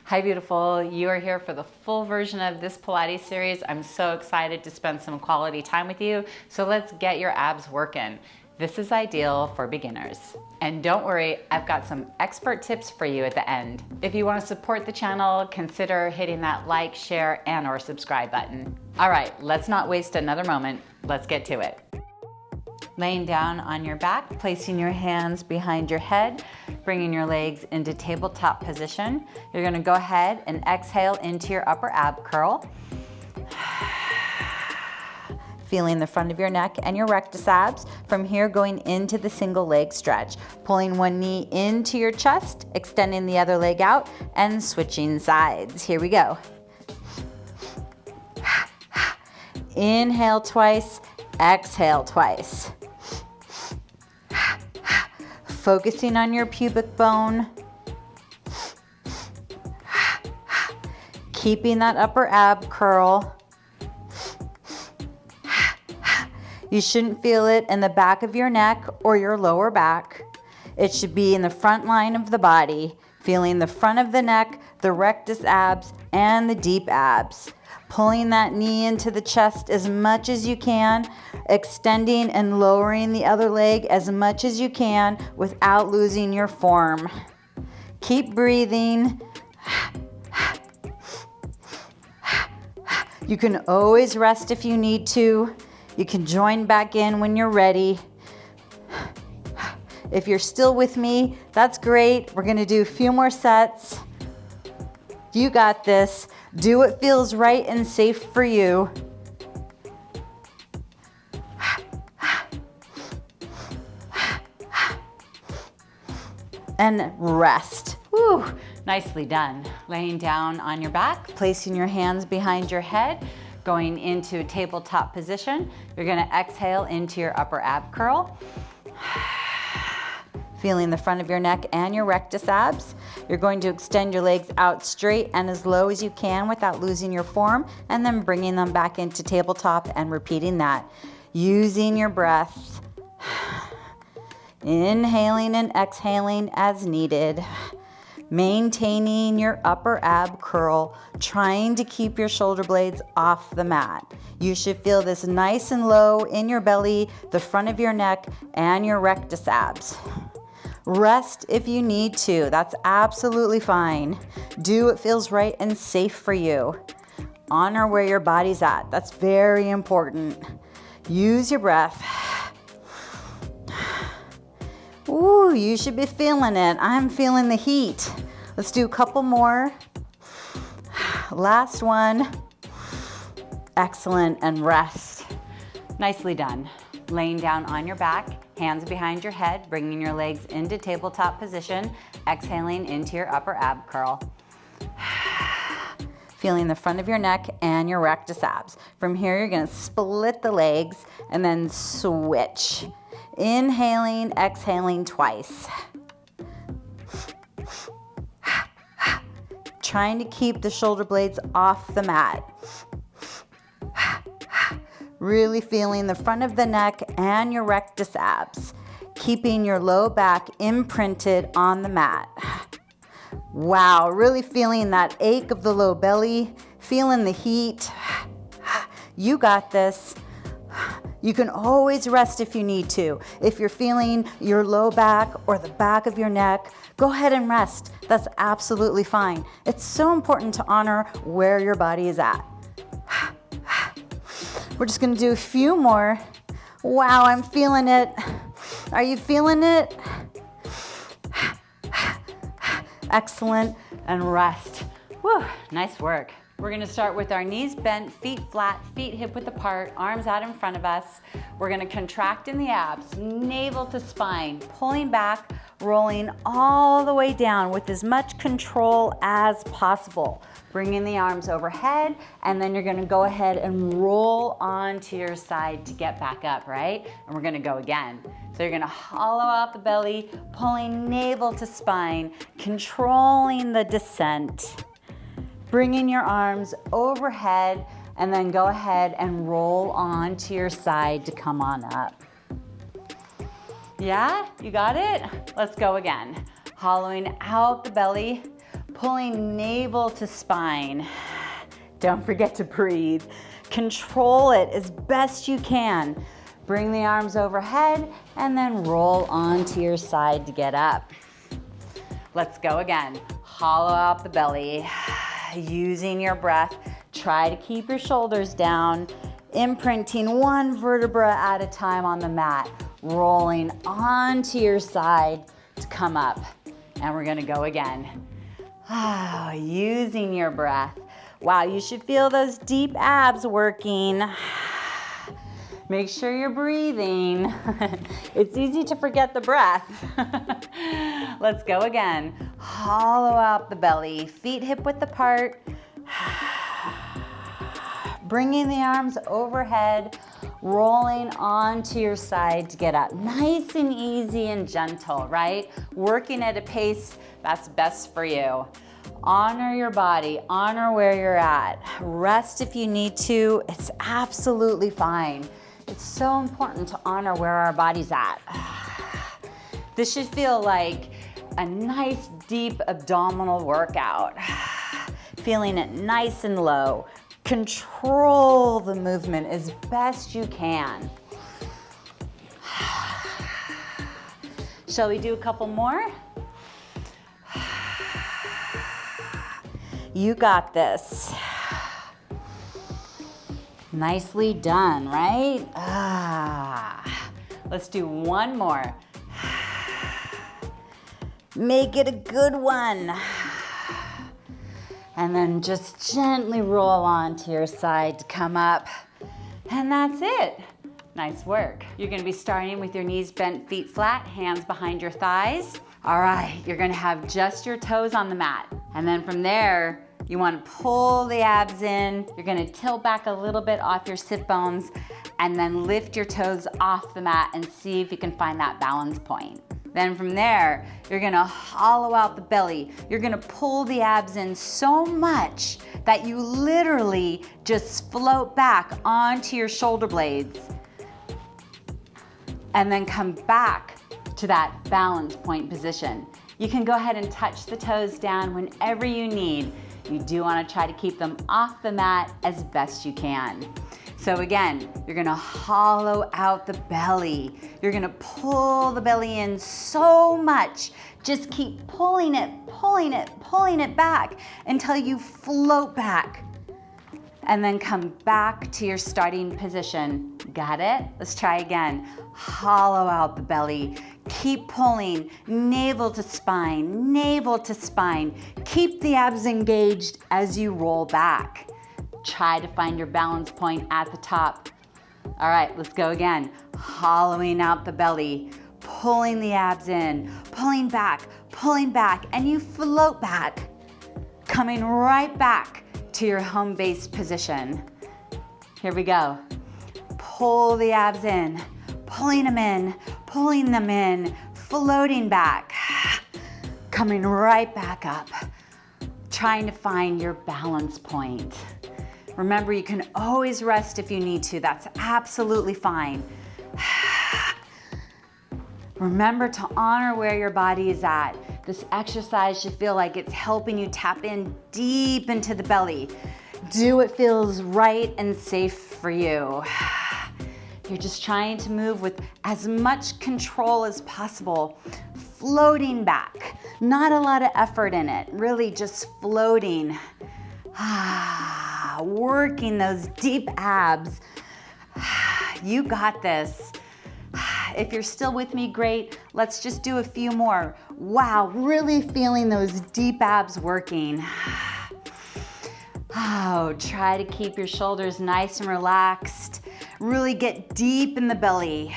Hi beautiful, you are here for the full version of this Pilates series. I'm so excited to spend some quality time with you. So let's get your abs working. This is ideal for beginners. And don't worry, I've got some expert tips for you at the end. If you want to support the channel, consider hitting that like, share, and/or subscribe button. All right, let's not waste another moment. Let's get to it. Laying down on your back, placing your hands behind your head, bringing your legs into tabletop position. You're gonna go ahead and exhale into your upper ab curl. Feeling the front of your neck and your rectus abs. From here, going into the single leg stretch. Pulling one knee into your chest, extending the other leg out, and switching sides. Here we go. Inhale twice, exhale twice. Focusing on your pubic bone. Keeping that upper ab curl. You shouldn't feel it in the back of your neck or your lower back. It should be in the front line of the body, feeling the front of the neck, the rectus abs, and the deep abs. Pulling that knee into the chest as much as you can, extending and lowering the other leg as much as you can without losing your form. Keep breathing. You can always rest if you need to. You can join back in when you're ready. If you're still with me, that's great. We're gonna do a few more sets. You got this. Do what feels right and safe for you. And rest. Woo, nicely done. Laying down on your back, placing your hands behind your head, going into tabletop position. You're gonna exhale into your upper ab curl. Feeling the front of your neck and your rectus abs. You're going to extend your legs out straight and as low as you can without losing your form, and then bringing them back into tabletop and repeating that. Using your breath. Inhaling and exhaling as needed. Maintaining your upper ab curl, trying to keep your shoulder blades off the mat. You should feel this nice and low in your belly, the front of your neck, and your rectus abs. Rest if you need to. That's absolutely fine. Do what feels right and safe for you. Honor where your body's at. That's very important. Use your breath. Ooh, you should be feeling it. I'm feeling the heat. Let's do a couple more. Last one. Excellent, and rest. Nicely done. Laying down on your back, hands behind your head, bringing your legs into tabletop position, exhaling into your upper ab curl. Feeling the front of your neck and your rectus abs. From here, you're gonna split the legs and then switch. Inhaling, exhaling twice. Trying to keep the shoulder blades off the mat. Really feeling the front of the neck and your rectus abs. Keeping your low back imprinted on the mat. Wow, really feeling that ache of the low belly. Feeling the heat. You got this. You can always rest if you need to. If you're feeling your low back or the back of your neck, go ahead and rest. That's absolutely fine. It's so important to honor where your body is at. We're just gonna do a few more. Wow, I'm feeling it. Are you feeling it? Excellent, and rest. Whew, nice work. We're gonna start with our knees bent, feet flat, feet hip width apart, arms out in front of us. We're gonna contract in the abs, navel to spine, pulling back, rolling all the way down with as much control as possible. Bringing the arms overhead, and then you're gonna go ahead and roll onto your side to get back up, right? And we're gonna go again. So you're gonna hollow out the belly, pulling navel to spine, controlling the descent. Bringing your arms overhead, and then go ahead and roll onto your side to come on up. Yeah, you got it? Let's go again. Hollowing out the belly, Pulling navel to spine. Don't forget to breathe. Control it as best you can. Bring the arms overhead and then roll onto your side to get up. Let's go again. Hollow out the belly. Using your breath, try to keep your shoulders down, imprinting one vertebra at a time on the mat, rolling onto your side to come up. And we're gonna go again. Using your breath. Wow, you should feel those deep abs working. Make sure you're breathing. It's easy to forget the breath. Let's go again. Hollow out the belly, feet hip width apart. Bringing the arms overhead, rolling onto your side to get up. Nice and easy and gentle, right? Working at a pace that's best for you. Honor your body, honor where you're at. Rest if you need to, it's absolutely fine. It's so important to honor where our body's at. This should feel like a nice deep abdominal workout. Feeling it nice and low. Control the movement as best you can. Shall we do a couple more? You got this. Nicely done, right? Let's do one more. Make it a good one. And then just gently roll onto your side to come up. And that's it. Nice work. You're gonna be starting with your knees bent, feet flat, hands behind your thighs. All right, you're gonna have just your toes on the mat. And then from there, you wanna pull the abs in. You're gonna tilt back a little bit off your sit bones and then lift your toes off the mat and see if you can find that balance point. Then from there, you're gonna hollow out the belly. You're gonna pull the abs in so much that you literally just float back onto your shoulder blades and then come back to that balance point position. You can go ahead and touch the toes down whenever you need. You do wanna try to keep them off the mat as best you can. So again, you're gonna hollow out the belly. You're gonna pull the belly in so much. Just keep pulling it, pulling it, pulling it back until you float back. And then come back to your starting position. Got it? Let's try again. Hollow out the belly. Keep pulling, navel to spine, navel to spine. Keep the abs engaged as you roll back. Try to find your balance point at the top. All right, let's go again. Hollowing out the belly, pulling the abs in, pulling back, and you float back, coming right back to your home base position. Here we go. Pull the abs in, pulling them in, floating back, coming right back up, trying to find your balance point. Remember, you can always rest if you need to. That's absolutely fine. Remember to honor where your body is at. This exercise should feel like it's helping you tap in deep into the belly. Do what feels right and safe for you. You're just trying to move with as much control as possible, floating back. Not a lot of effort in it, really just floating. Working those deep abs. You got this. If you're still with me, great. Let's just do a few more. Wow, really feeling those deep abs working. Try to keep your shoulders nice and relaxed. Really get deep in the belly.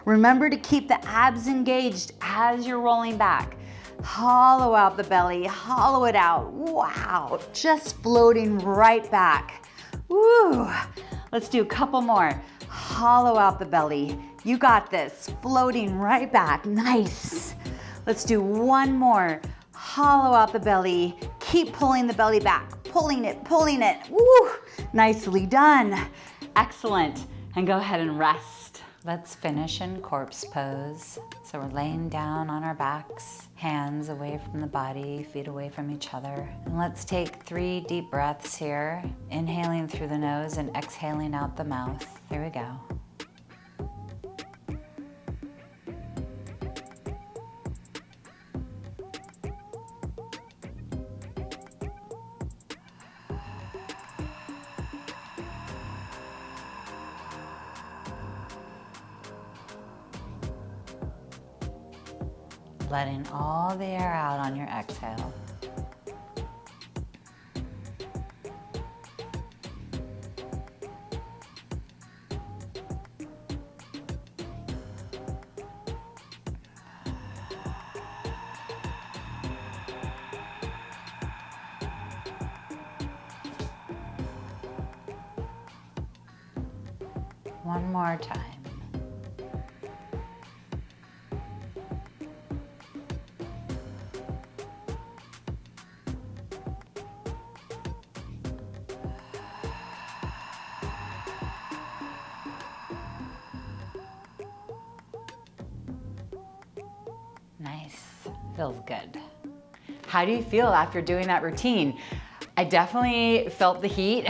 Remember to keep the abs engaged as you're rolling back. Hollow out the belly, hollow it out. Wow, just floating right back. Woo. Let's do a couple more. Hollow out the belly. You got this, floating right back, nice. Let's do one more. Hollow out the belly, keep pulling the belly back, pulling it. Woo, nicely done. Excellent, and go ahead and rest. Let's finish in corpse pose. So we're laying down on our backs, hands away from the body, feet away from each other. And let's take 3 deep breaths here, inhaling through the nose and exhaling out the mouth. There we go. Letting all the air out on your exhale. One more time. Nice, feels good. How do you feel after doing that routine? I definitely felt the heat.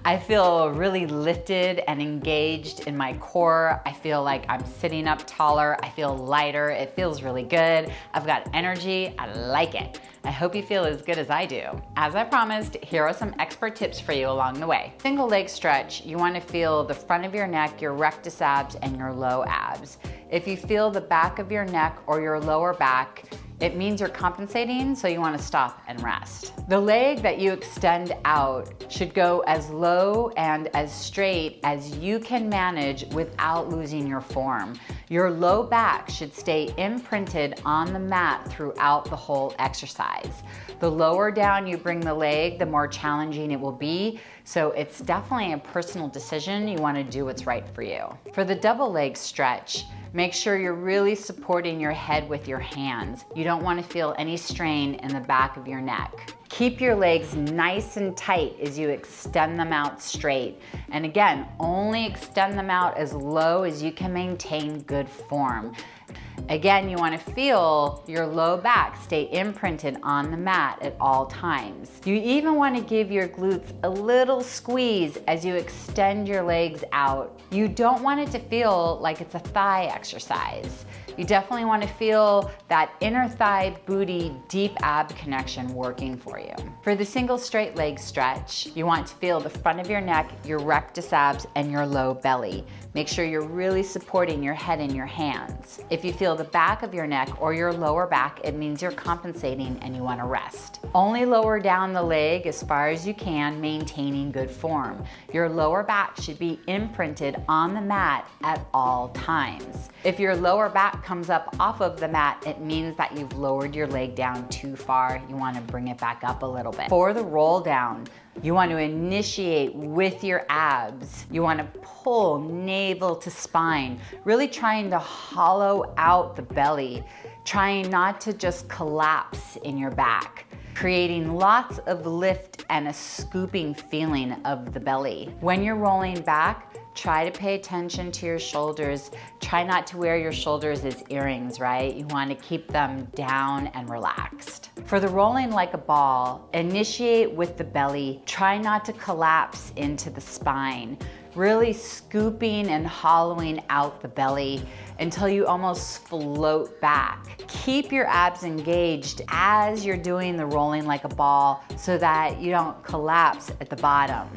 I feel really lifted and engaged in my core. I feel like I'm sitting up taller. I feel lighter. It feels really good. I've got energy. I like it. I hope you feel as good as I do. As I promised, here are some expert tips for you along the way. Single leg stretch, you want to feel the front of your neck, your rectus abs, and your low abs. If you feel the back of your neck or your lower back, it means you're compensating, so you want to stop and rest. The leg that you extend out should go as low and as straight as you can manage without losing your form. Your low back should stay imprinted on the mat throughout the whole exercise. The lower down you bring the leg, the more challenging it will be, so it's definitely a personal decision. You want to do what's right for you. For the double leg stretch, make sure you're really supporting your head with your hands. You don't want to feel any strain in the back of your neck. Keep your legs nice and tight as you extend them out straight. And again, only extend them out as low as you can maintain good form. Again, you want to feel your low back stay imprinted on the mat at all times. You even want to give your glutes a little squeeze as you extend your legs out. You don't want it to feel like it's a thigh exercise. You definitely want to feel that inner thigh, booty, deep ab connection working for you. For the single straight leg stretch, you want to feel the front of your neck, your rectus abs, and your low belly. Make sure you're really supporting your head in your hands. If you feel the back of your neck or your lower back, it means you're compensating and you want to rest. Only lower down the leg as far as you can, maintaining good form. Your lower back should be imprinted on the mat at all times. If your lower back comes up off of the mat, it means that you've lowered your leg down too far. You want to bring it back up a little bit. For the roll down, you want to initiate with your abs. You want to pull navel to spine, really trying to hollow out the belly, trying not to just collapse in your back, creating lots of lift and a scooping feeling of the belly. When you're rolling back, try to pay attention to your shoulders. Try not to wear your shoulders as earrings, right? You want to keep them down and relaxed. For the rolling like a ball, initiate with the belly. Try not to collapse into the spine. Really scooping and hollowing out the belly until you almost float back. Keep your abs engaged as you're doing the rolling like a ball so that you don't collapse at the bottom.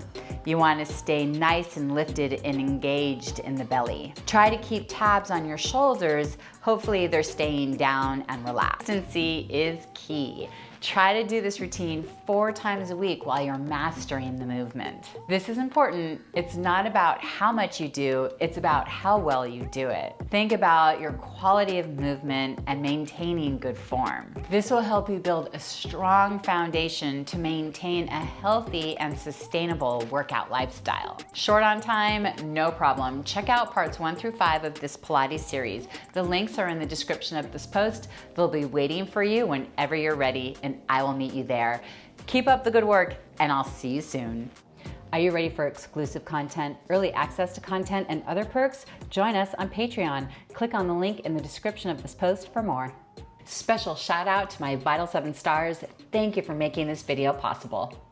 You want to stay nice and lifted and engaged in the belly. Try to keep tabs on your shoulders. Hopefully they're staying down and relaxed. Consistency is key. Try to do this routine 4 times a week while you're mastering the movement. This is important. It's not about how much you do, it's about how well you do it. Think about your quality of movement and maintaining good form. This will help you build a strong foundation to maintain a healthy and sustainable workout lifestyle. Short on time? No problem. Check out parts 1 through 5 of this Pilates series. The links are in the description of this post. They'll be waiting for you whenever you're ready, and I will meet you there. Keep up the good work, and I'll see you soon. Are you ready for exclusive content, early access to content, and other perks? Join us on Patreon. Click on the link in the description of this post for more. Special shout out to my Vital 7 stars. Thank you for making this video possible.